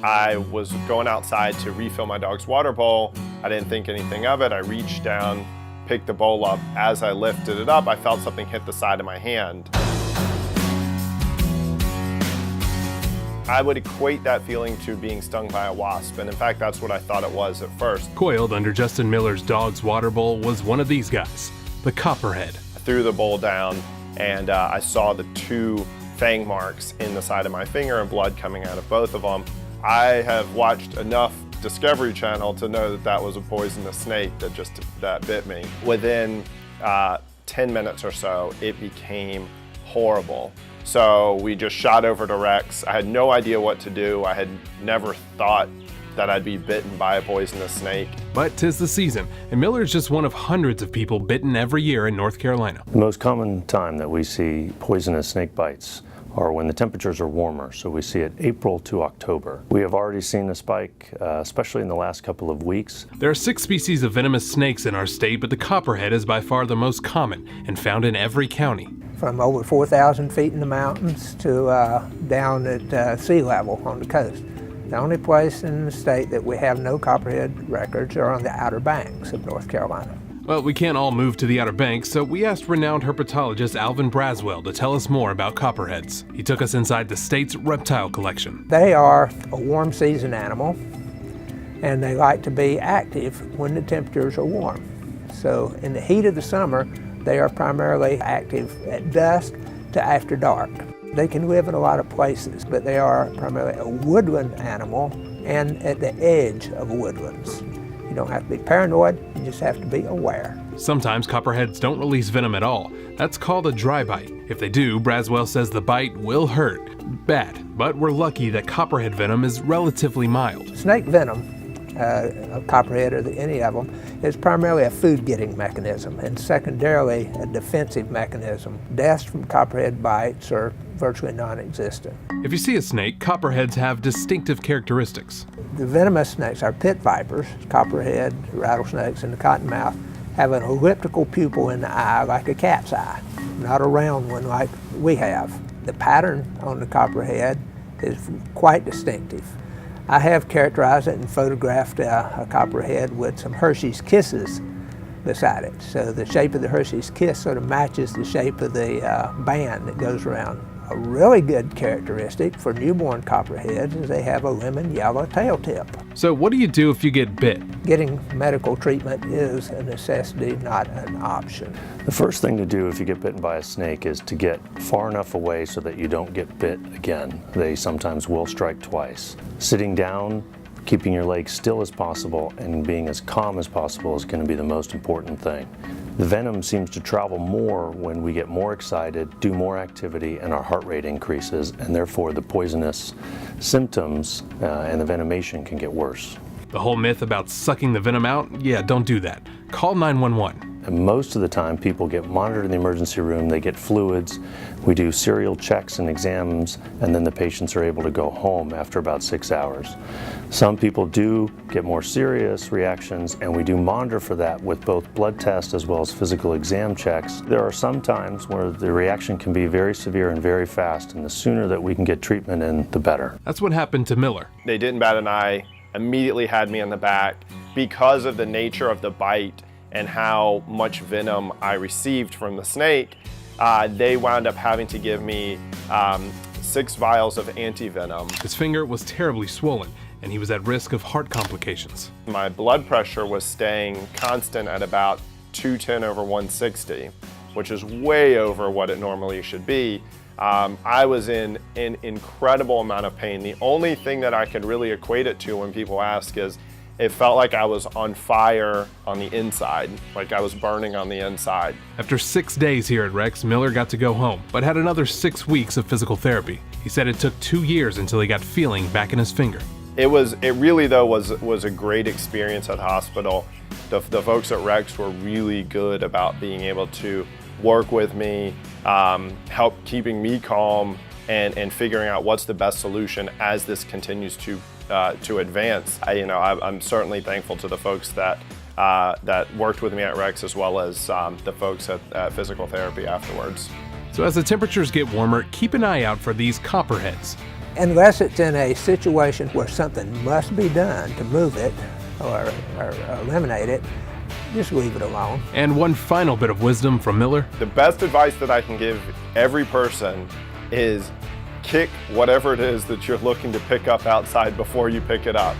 I was going outside to refill my dog's water bowl. I didn't think anything of it. I reached down, picked the bowl up. As I lifted it up, I felt something hit the side of my hand. I would equate that feeling to being stung by a wasp, and in fact, that's what I thought it was at first. Coiled under Justin Miller's dog's water bowl was one of these guys, the Copperhead. I threw the bowl down, and I saw the 2 fang marks in the side of my finger and blood coming out of both of them. I have watched enough Discovery Channel to know that that was a poisonous snake that bit me. Within 10 minutes or so, it became horrible. So we just shot over to Rex. I had no idea what to do. I had never thought that I'd be bitten by a poisonous snake. But 'tis the season, and Miller is just one of hundreds of people bitten every year in North Carolina. The most common time that we see poisonous snake bites are when the temperatures are warmer, so we see it April to October. We have already seen a spike, especially in the last couple of weeks. There are 6 species of venomous snakes in our state, but the Copperhead is by far the most common and found in every county. From over 4,000 feet in the mountains to down at sea level on the coast. The only place in the state that we have no Copperhead records are on the Outer Banks of North Carolina. Well, we can't all move to the Outer Banks, so we asked renowned herpetologist Alvin Braswell to tell us more about Copperheads. He took us inside the state's reptile collection. They are a warm season animal, and they like to be active when the temperatures are warm. So in the heat of the summer, they are primarily active at dusk to after dark. They can live in a lot of places, but they are primarily a woodland animal and at the edge of woodlands. You don't have to be paranoid, you just have to be aware. Sometimes Copperheads don't release venom at all. That's called a dry bite. If they do, Braswell says the bite will hurt bad, but we're lucky that Copperhead venom is relatively mild. Snake venom, Copperhead or any of them, is primarily a food-getting mechanism and secondarily a defensive mechanism. Deaths from Copperhead bites are virtually non-existent. If you see a snake, Copperheads have distinctive characteristics. The venomous snakes, our pit vipers, Copperhead, rattlesnakes, and the cottonmouth, have an elliptical pupil in the eye like a cat's eye, not a round one like we have. The pattern on the Copperhead is quite distinctive. I have characterized it and photographed a Copperhead with some Hershey's Kisses beside it. So the shape of the Hershey's Kiss sort of matches the shape of the band that goes around. A really good characteristic for newborn Copperheads is they have a lemon yellow tail tip. So what do you do if you get bit? Getting medical treatment is a necessity, not an option. The first thing to do if you get bitten by a snake is to get far enough away so that you don't get bit again. They sometimes will strike twice. Sitting down, keeping your legs still as possible, and being as calm as possible is going to be the most important thing. The venom seems to travel more when we get more excited, do more activity, and our heart rate increases, and therefore the poisonous symptoms and the venomation can get worse. The whole myth about sucking the venom out? Yeah, don't do that. Call 911. And most of the time people get monitored in the emergency room, they get fluids, we do serial checks and exams, and then the patients are able to go home after about 6 hours. Some people do get more serious reactions, and we do monitor for that with both blood tests as well as physical exam checks. There are some times where the reaction can be very severe and very fast, and the sooner that we can get treatment in, the better. That's what happened to Miller. They didn't bat an eye, immediately had me in the back. Because of the nature of the bite and how much venom I received from the snake, they wound up having to give me 6 vials of anti-venom. His finger was terribly swollen, and he was at risk of heart complications. My blood pressure was staying constant at about 210/160, which is way over what it normally should be. I was in an incredible amount of pain. The only thing that I could really equate it to when people ask is it felt like I was on fire on the inside, like I was burning on the inside. After 6 days here at Rex, Miller got to go home, but had another 6 weeks of physical therapy. He said it took 2 years until he got feeling back in his finger. It really though was a great experience at the hospital. The folks at Rex were really good about being able to work with me, help keeping me calm, and figuring out what's the best solution as this continues to advance. I'm certainly thankful to the folks that worked with me at Rex, as well as the folks at physical therapy afterwards. So as the temperatures get warmer, keep an eye out for these Copperheads. Unless it's in a situation where something must be done to move it or eliminate it, just leave it alone. And one final bit of wisdom from Miller. The best advice that I can give every person is kick whatever it is that you're looking to pick up outside before you pick it up.